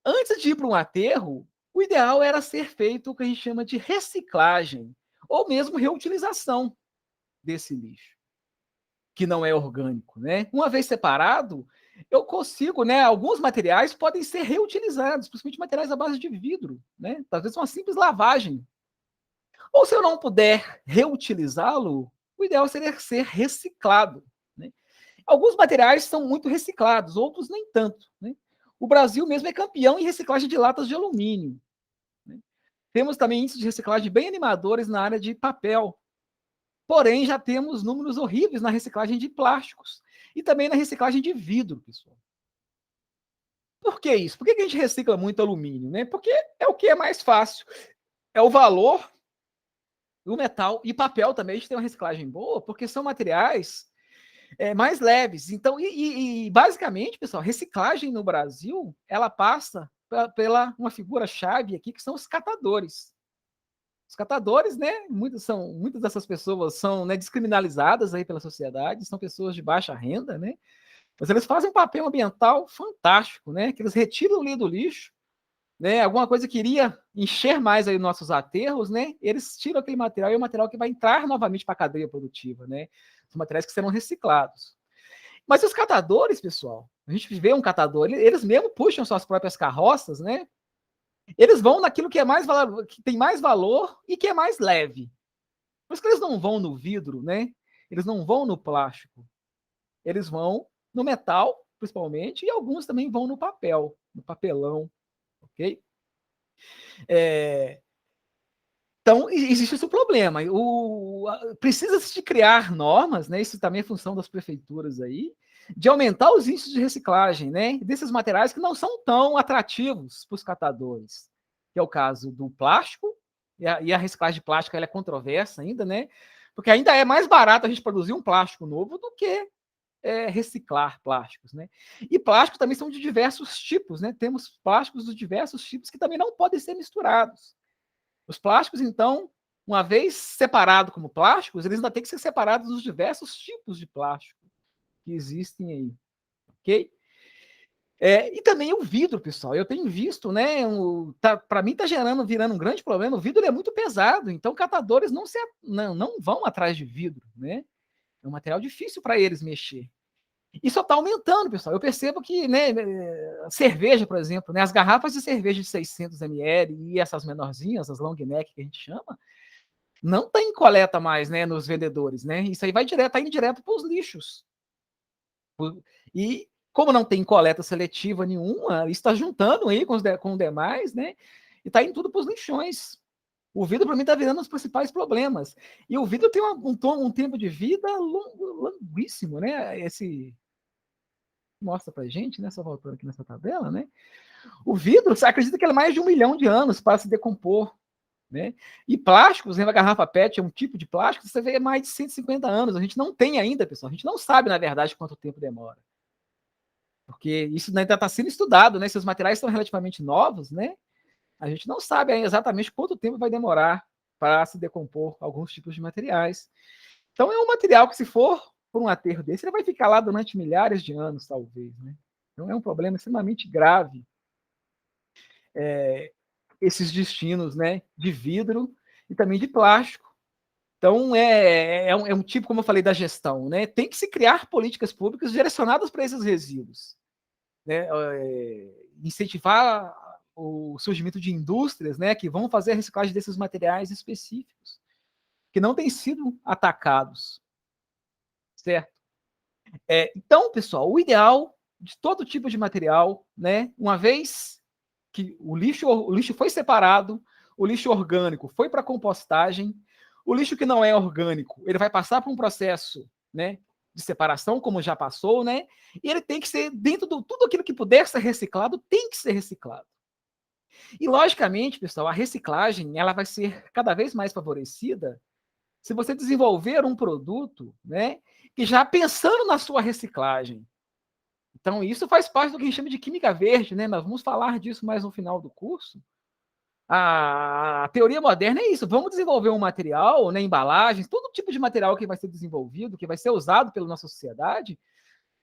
Antes de ir para um aterro, o ideal era ser feito o que a gente chama de reciclagem, ou mesmo reutilização desse lixo, que não é orgânico, né? Uma vez separado, eu consigo, né? Alguns materiais podem ser reutilizados, principalmente materiais à base de vidro, né? Talvez uma simples lavagem. Ou se eu não puder reutilizá-lo, o ideal seria ser reciclado, né? Alguns materiais são muito reciclados, outros nem tanto, né? O Brasil mesmo é campeão em reciclagem de latas de alumínio. Né? Temos também índices de reciclagem bem animadores na área de papel. Porém, já temos números horríveis na reciclagem de plásticos e também na reciclagem de vidro, pessoal. Por que isso? Por que a gente recicla muito alumínio? Né? Porque é o que é mais fácil. É o valor, o metal e papel também. A gente tem uma reciclagem boa, porque são materiais mais leves. Então, basicamente, pessoal, reciclagem no Brasil, ela passa pela uma figura-chave aqui, que são os catadores. Os catadores, né, muitas dessas pessoas são, né, descriminalizadas aí pela sociedade, são pessoas de baixa renda, né, mas eles fazem um papel ambiental fantástico, né, que eles retiram ali do lixo, né, alguma coisa que iria encher mais aí nossos aterros, né, eles tiram aquele material e é o material que vai entrar novamente para a cadeia produtiva, né, são materiais que serão reciclados. Mas os catadores, pessoal, a gente vê um catador, eles mesmo puxam suas próprias carroças, né, eles vão naquilo que é mais valor, que tem mais valor e que é mais leve. Por isso que eles não vão no vidro, né? Eles não vão no plástico. Eles vão no metal, principalmente, e alguns também vão no papel, no papelão, ok? Então, existe esse problema. Precisa-se criar normas, né? Isso também é função das prefeituras aí, de aumentar os índices de reciclagem, né? Desses materiais que não são tão atrativos para os catadores, que é o caso do plástico, e a reciclagem de plástico ela é controversa ainda, né? Porque ainda é mais barato a gente produzir um plástico novo do que reciclar plásticos, né? E plásticos também são de diversos tipos, né? Temos plásticos de diversos tipos que também não podem ser misturados. Os plásticos, então, uma vez separados como plásticos, eles ainda têm que ser separados dos diversos tipos de plástico que existem aí, ok? E também o vidro, pessoal. Eu tenho visto, né? Para mim está virando um grande problema. O vidro é muito pesado, então catadores não vão atrás de vidro, né? É um material difícil para eles mexer. E só está aumentando, pessoal. Eu percebo que, né, cerveja, por exemplo, né, as garrafas de cerveja de 600 ml e essas menorzinhas, as long neck que a gente chama, não tem coleta mais, né, nos vendedores, né? Isso aí vai direto, tá indo direto para os lixos. E como não tem coleta seletiva nenhuma, está juntando aí com os demais, né? E está indo tudo para os lixões. O vidro, para mim, está virando os principais problemas. E o vidro tem um tempo de vida longuíssimo, né? Esse mostra para gente, né? Só voltando aqui nessa tabela, né? O vidro, você acredita que ele é mais de 1 milhão de anos para se decompor, né? E plásticos, né? A garrafa PET é um tipo de plástico, você vê mais de 150 anos. A gente não tem ainda, pessoal. A gente não sabe, na verdade, quanto tempo demora. Porque isso ainda está sendo estudado, né? Se os materiais são relativamente novos, né? A gente não sabe exatamente quanto tempo vai demorar para se decompor alguns tipos de materiais. Então, é um material que, se for por um aterro desse, ele vai ficar lá durante milhares de anos, talvez, né? Então, é um problema extremamente grave, esses destinos, né, de vidro e também de plástico. Então, é um tipo, como eu falei, da gestão, né? Tem que se criar políticas públicas direcionadas para esses resíduos, né? Incentivar o surgimento de indústrias, né, que vão fazer a reciclagem desses materiais específicos, que não têm sido atacados, certo? Então, pessoal, o ideal de todo tipo de material, né, uma vez que o lixo foi separado, o lixo orgânico foi para compostagem, o lixo que não é orgânico, ele vai passar por um processo, né, de separação, como já passou, né, e ele tem que ser, dentro de tudo aquilo que puder ser reciclado, tem que ser reciclado. E, logicamente, pessoal, a reciclagem ela vai ser cada vez mais favorecida se você desenvolver um produto, né, que já pensando na sua reciclagem. Então, isso faz parte do que a gente chama de química verde, né? Nós vamos falar disso mais no final do curso. A teoria moderna é isso. Vamos desenvolver um material, né, embalagens, todo tipo de material que vai ser desenvolvido, que vai ser usado pela nossa sociedade.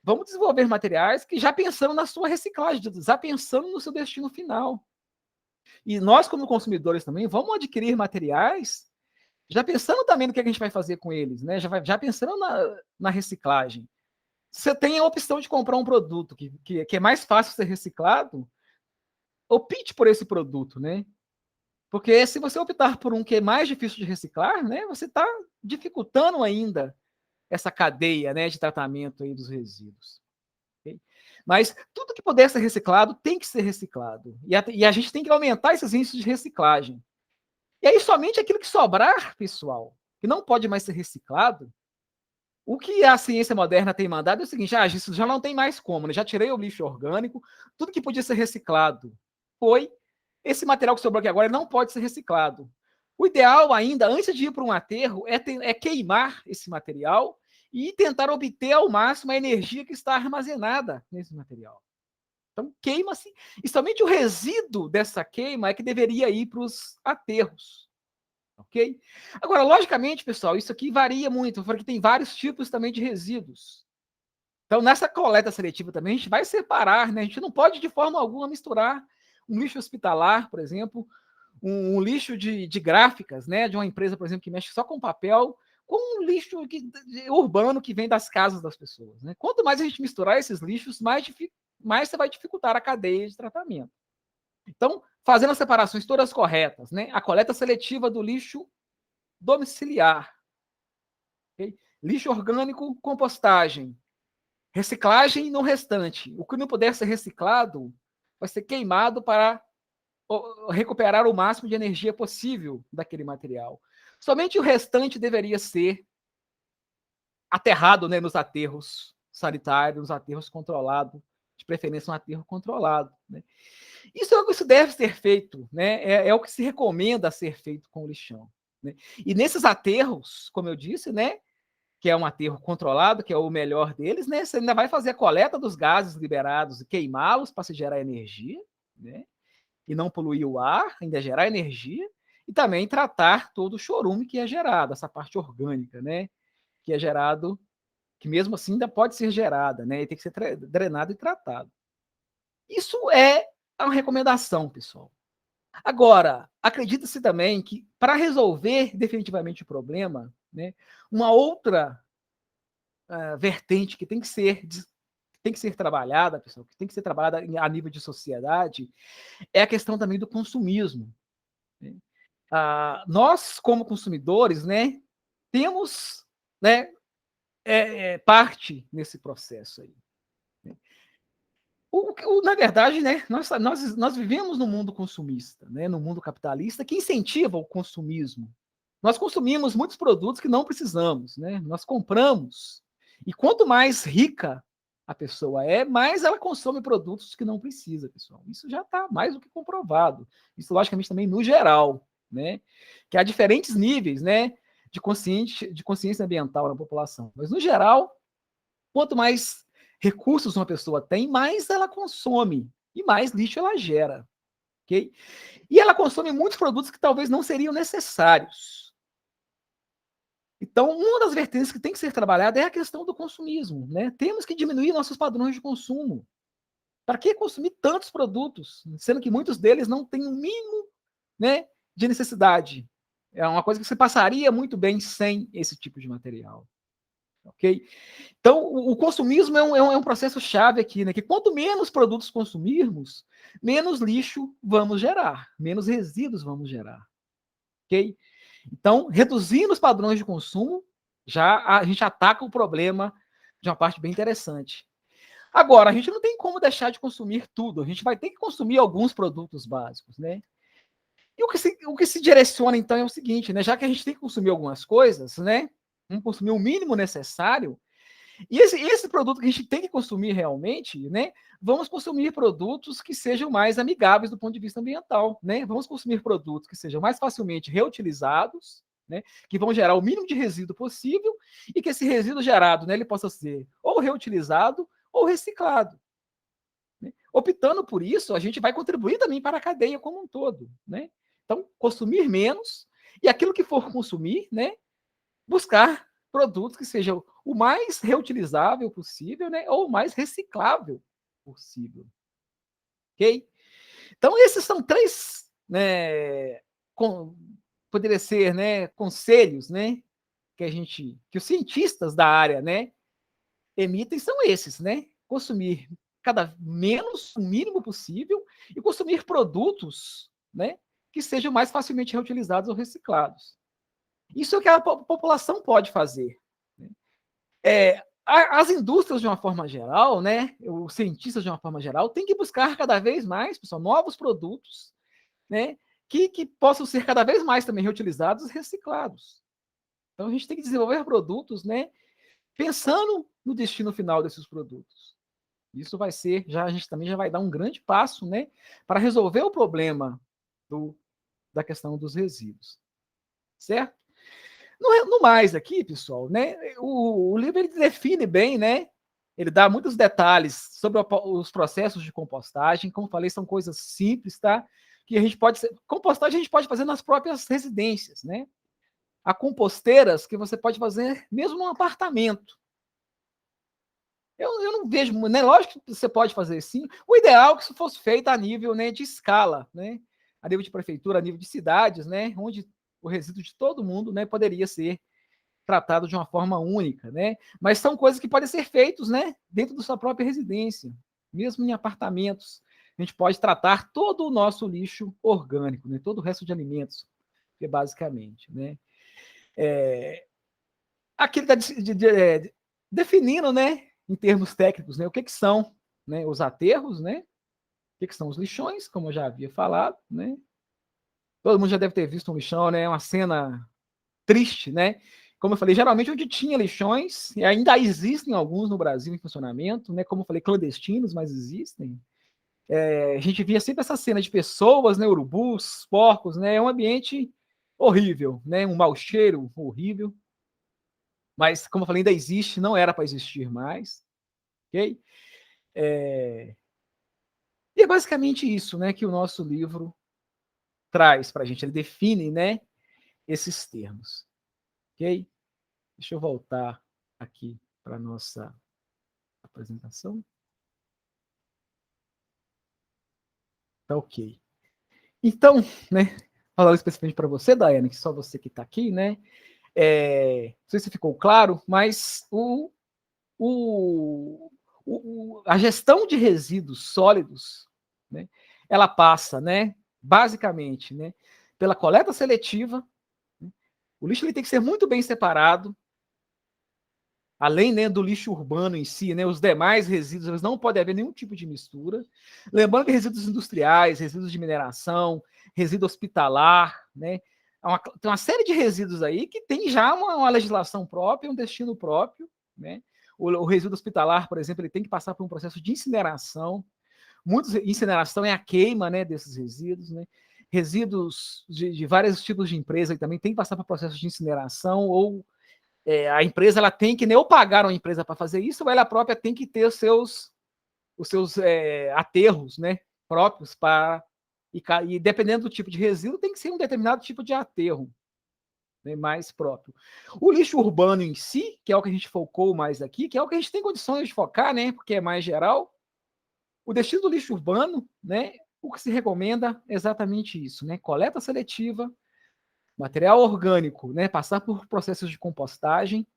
Vamos desenvolver materiais que já pensando na sua reciclagem, já pensando no seu destino final. E nós, como consumidores também, vamos adquirir materiais já pensando também no que a gente vai fazer com eles, né? Já pensando na reciclagem. Você tem a opção de comprar um produto que é mais fácil ser reciclado, opte por esse produto, né? Porque se você optar por um que é mais difícil de reciclar, né, você está dificultando ainda essa cadeia, né, de tratamento aí dos resíduos. Okay? Mas tudo que puder ser reciclado tem que ser reciclado. E a gente tem que aumentar esses índices de reciclagem. E aí, somente aquilo que sobrar, pessoal, que não pode mais ser reciclado, o que a ciência moderna tem mandado é o seguinte: isso já não tem mais como, né? Já tirei o lixo orgânico, tudo que podia ser reciclado foi. Esse material que sobrou aqui agora não pode ser reciclado. O ideal ainda, antes de ir para um aterro, é queimar esse material e tentar obter ao máximo a energia que está armazenada nesse material. Então, queima-se, e somente o resíduo dessa queima é que deveria ir para os aterros. Ok? Agora, logicamente, pessoal, isso aqui varia muito. Eu falei que tem vários tipos também de resíduos. Então, nessa coleta seletiva também, a gente vai separar, né? A gente não pode, de forma alguma, misturar um lixo hospitalar, por exemplo, um lixo de gráficas, né? De uma empresa, por exemplo, que mexe só com papel, com um lixo urbano que vem das casas das pessoas. Né? Quanto mais a gente misturar esses lixos, mais você vai dificultar a cadeia de tratamento. Então, fazendo as separações todas corretas, né? A coleta seletiva do lixo domiciliar, okay? Lixo orgânico, compostagem, reciclagem no restante. O que não puder ser reciclado vai ser queimado para recuperar o máximo de energia possível daquele material. Somente o restante deveria ser aterrado, né, nos aterros sanitários, nos aterros controlados, de preferência um aterro controlado. Né? Isso é o que se deve ser feito, né? É o que se recomenda ser feito com o lixão. Né? E nesses aterros, como eu disse, né, que é um aterro controlado, que é o melhor deles, né, você ainda vai fazer a coleta dos gases liberados e queimá-los para se gerar energia, né? E não poluir o ar, ainda gerar energia, e também tratar todo o chorume que é gerado, essa parte orgânica, né? Que é gerado, que mesmo assim ainda pode ser gerada, né? E tem que ser drenado e tratado. Isso é uma recomendação, pessoal. Agora, acredita-se também que para resolver definitivamente o problema, né, uma outra vertente que tem que ser tem que ser trabalhada, pessoal, que tem que ser trabalhada a nível de sociedade, é a questão também do consumismo. Né? Nós, como consumidores, né, temos, né, parte nesse processo aí. Né? Na verdade, né, nós vivemos num mundo consumista, né, no mundo capitalista, que incentiva o consumismo. Nós consumimos muitos produtos que não precisamos, né? Nós compramos. E quanto mais rica a pessoa é, mais ela consome produtos que não precisa, pessoal. Isso já está mais do que comprovado. Isso, logicamente, também no geral, né? Que há diferentes níveis, né, de consciência ambiental na população. Mas, no geral, quanto mais recursos uma pessoa tem, mais ela consome e mais lixo ela gera, ok? E ela consome muitos produtos que talvez não seriam necessários. Então, uma das vertentes que tem que ser trabalhada é a questão do consumismo, né? Temos que diminuir nossos padrões de consumo. Para que consumir tantos produtos, sendo que muitos deles não têm o mínimo, né, de necessidade? É uma coisa que você passaria muito bem sem esse tipo de material. Ok? Então, o consumismo é um processo chave aqui, né? Que quanto menos produtos consumirmos, menos lixo vamos gerar, menos resíduos vamos gerar. Ok? Então, reduzindo os padrões de consumo, já a gente ataca o problema de uma parte bem interessante. Agora, a gente não tem como deixar de consumir tudo, a gente vai ter que consumir alguns produtos básicos, né? E o que se direciona, então, é o seguinte, né? Já que a gente tem que consumir algumas coisas, né? Vamos consumir o mínimo necessário, e esse produto que a gente tem que consumir realmente, né? Vamos consumir produtos que sejam mais amigáveis do ponto de vista ambiental, né? Vamos consumir produtos que sejam mais facilmente reutilizados, né? Que vão gerar o mínimo de resíduo possível e que esse resíduo gerado, né, ele possa ser ou reutilizado ou reciclado. Né? Optando por isso, a gente vai contribuir também para a cadeia como um todo, né? Então, consumir menos e aquilo que for consumir, né, buscar produtos que sejam o mais reutilizável possível, né, ou o mais reciclável possível. Ok? Então, esses são três, né, poderia ser, né, conselhos, né, que os cientistas da área, né, emitem são esses, né? Consumir cada menos, o mínimo possível, e consumir produtos, né, que sejam mais facilmente reutilizados ou reciclados. Isso é o que a população pode fazer. Né? As indústrias, de uma forma geral, né, os cientistas, de uma forma geral, têm que buscar cada vez mais, pessoal, novos produtos, né, que possam ser cada vez mais também reutilizados e reciclados. Então, a gente tem que desenvolver produtos, né, pensando no destino final desses produtos. Isso vai ser, a gente também já vai dar um grande passo, né, para resolver o problema da questão dos resíduos. Certo? No mais aqui, pessoal, né, o livro ele define bem, né, ele dá muitos detalhes sobre os processos de compostagem. Como falei, são coisas simples, tá? Que a gente pode... Compostagem a gente pode fazer nas próprias residências, né? Há composteiras que você pode fazer mesmo num apartamento. Eu não vejo, né? Lógico que você pode fazer sim. O ideal é que isso fosse feito a nível, né, de escala, né? A nível de prefeitura, a nível de cidades, né? Onde o resíduo de todo mundo, né, poderia ser tratado de uma forma única, né? Mas são coisas que podem ser feitas, né, dentro da sua própria residência, mesmo em apartamentos. A gente pode tratar todo o nosso lixo orgânico, né? Todo o resto de alimentos, que basicamente, né? Aqui ele está definindo, né, em termos técnicos, né, o que são, né, os aterros, né, o que são os lixões, como eu já havia falado, né. Todo mundo já deve ter visto um lixão, né, uma cena triste, né. Como eu falei, geralmente onde tinha lixões, e ainda existem alguns no Brasil em funcionamento, né, como eu falei, clandestinos, mas existem. A gente via sempre essa cena de pessoas, né, urubus, porcos, né, é um ambiente horrível, né, um mau cheiro horrível. Mas, como eu falei, ainda existe, não era para existir mais, ok? E é basicamente isso, né, que o nosso livro traz para a gente, ele define, né, esses termos, ok? Deixa eu voltar aqui para a nossa apresentação. Tá ok. Então, né, falando especificamente para você, Daiane, que só você que está aqui, né, não sei se ficou claro, mas o A gestão de resíduos sólidos, né, ela passa, né, basicamente, né, pela coleta seletiva. Né, o lixo ele tem que ser muito bem separado, além, né, do lixo urbano em si, né, os demais resíduos, eles não pode haver nenhum tipo de mistura. Lembrando que resíduos industriais, resíduos de mineração, resíduo hospitalar, né, tem uma série de resíduos aí que tem já uma legislação própria, um destino próprio, né. O resíduo hospitalar, por exemplo, ele tem que passar por um processo de incineração. Incineração é a queima, né, desses resíduos, né. Resíduos de vários tipos de empresa também tem que passar por processo de incineração, ou a empresa ela tem que, nem ou pagar uma empresa para fazer isso, ou ela própria tem que ter os seus aterros, né, próprios para. E dependendo do tipo de resíduo, tem que ser um determinado tipo de aterro, né, mais próprio. O lixo urbano em si, que é o que a gente focou mais aqui, que é o que a gente tem condições de focar, né, porque é mais geral. O destino do lixo urbano, né, o que se recomenda é exatamente isso, né, coleta seletiva, material orgânico, né, passar por processos de compostagem,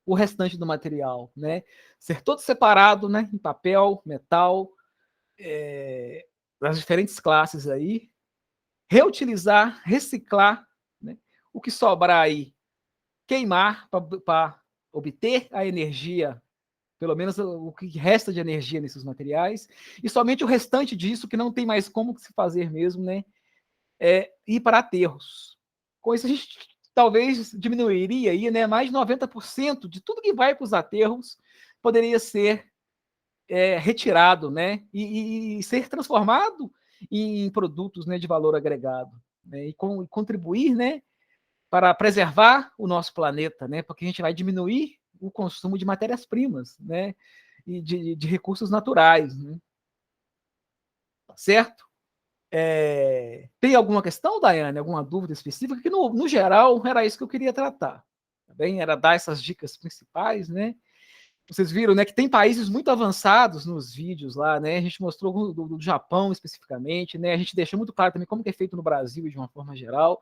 o restante do material, né, ser todo separado, né, em papel, metal, das diferentes classes aí, reutilizar, reciclar, né, o que sobrar aí, queimar para obter a energia, pelo menos o que resta de energia nesses materiais, e somente o restante disso, que não tem mais como se fazer mesmo, né, ir para aterros. Com isso, a gente talvez diminuiria aí, né, mais de 90% de tudo que vai para os aterros poderia ser retirado, né, e ser transformado em produtos, né, de valor agregado, né, e contribuir, né, para preservar o nosso planeta, né, porque a gente vai diminuir o consumo de matérias-primas, né, e de recursos naturais, né, certo? Tem alguma questão, Daiane, alguma dúvida específica? Que no geral era isso que eu queria tratar, tá bem? Era dar essas dicas principais, né? Vocês viram, né, que tem países muito avançados nos vídeos lá, né? A gente mostrou do Japão especificamente, né? A gente deixou muito claro também como que é feito no Brasil de uma forma geral,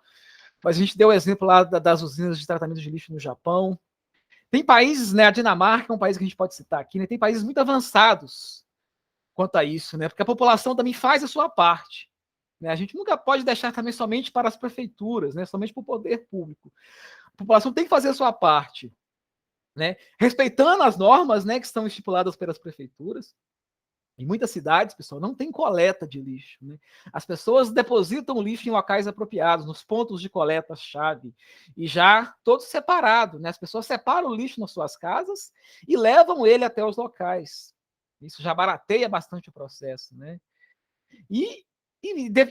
mas a gente deu o exemplo lá das usinas de tratamento de lixo no Japão. Tem países, né? A Dinamarca é um país que a gente pode citar aqui, né? Tem países muito avançados quanto a isso, né? Porque a população também faz a sua parte. Né? A gente nunca pode deixar também somente para as prefeituras, né? Somente para o poder público. A população tem que fazer a sua parte, né? Respeitando as normas, né, que estão estipuladas pelas prefeituras. Em muitas cidades, pessoal, não tem coleta de lixo. Né? As pessoas depositam o lixo em locais apropriados, nos pontos de coleta-chave, e já todos separados. Né? As pessoas separam o lixo nas suas casas e levam ele até os locais. Isso já barateia bastante o processo. Né? E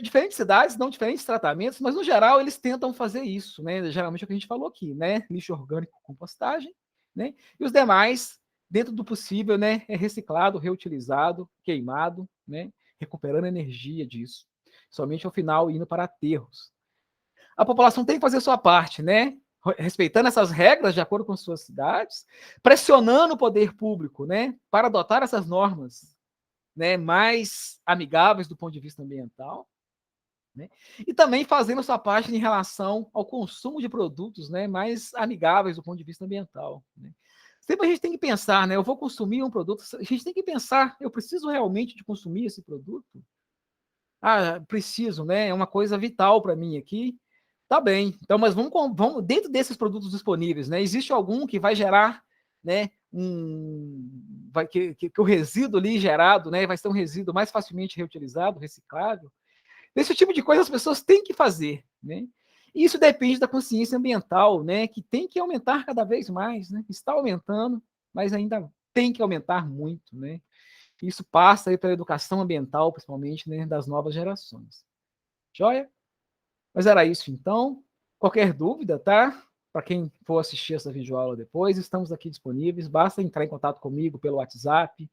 diferentes cidades dão diferentes tratamentos, mas no geral eles tentam fazer isso, né? Geralmente é o que a gente falou aqui, né? Lixo orgânico, compostagem, né? E os demais, dentro do possível, né? É reciclado, reutilizado, queimado, né? Recuperando energia disso. Somente ao final indo para aterros. A população tem que fazer a sua parte, né? Respeitando essas regras de acordo com suas cidades, pressionando o poder público, né? Para adotar essas normas, né, mais amigáveis do ponto de vista ambiental, né, e também fazendo a sua parte em relação ao consumo de produtos, né, mais amigáveis do ponto de vista ambiental. Né. Sempre a gente tem que pensar, né, eu vou consumir um produto, a gente tem que pensar, eu preciso realmente de consumir esse produto? Ah, preciso, né, é uma coisa vital para mim aqui. Tá bem, então, mas vamos dentro desses produtos disponíveis, né, existe algum que vai gerar, né, que o resíduo ali gerado, né, vai ser um resíduo mais facilmente reutilizado, reciclável? Esse tipo de coisa as pessoas têm que fazer, né? E isso depende da consciência ambiental, né, que tem que aumentar cada vez mais, né? Está aumentando, mas ainda tem que aumentar muito, né? Isso passa aí pela educação ambiental, principalmente, né, das novas gerações. Joia? Mas era isso então. Qualquer dúvida, tá? Para quem for assistir essa videoaula depois, estamos aqui disponíveis. Basta entrar em contato comigo pelo WhatsApp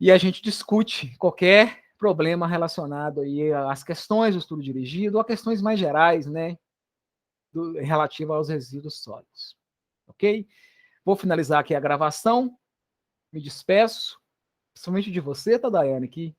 e a gente discute qualquer problema relacionado aí às questões do estudo dirigido ou a questões mais gerais, né, relativas aos resíduos sólidos. Ok? Vou finalizar aqui a gravação. Me despeço, principalmente de você, tá, Daiane, que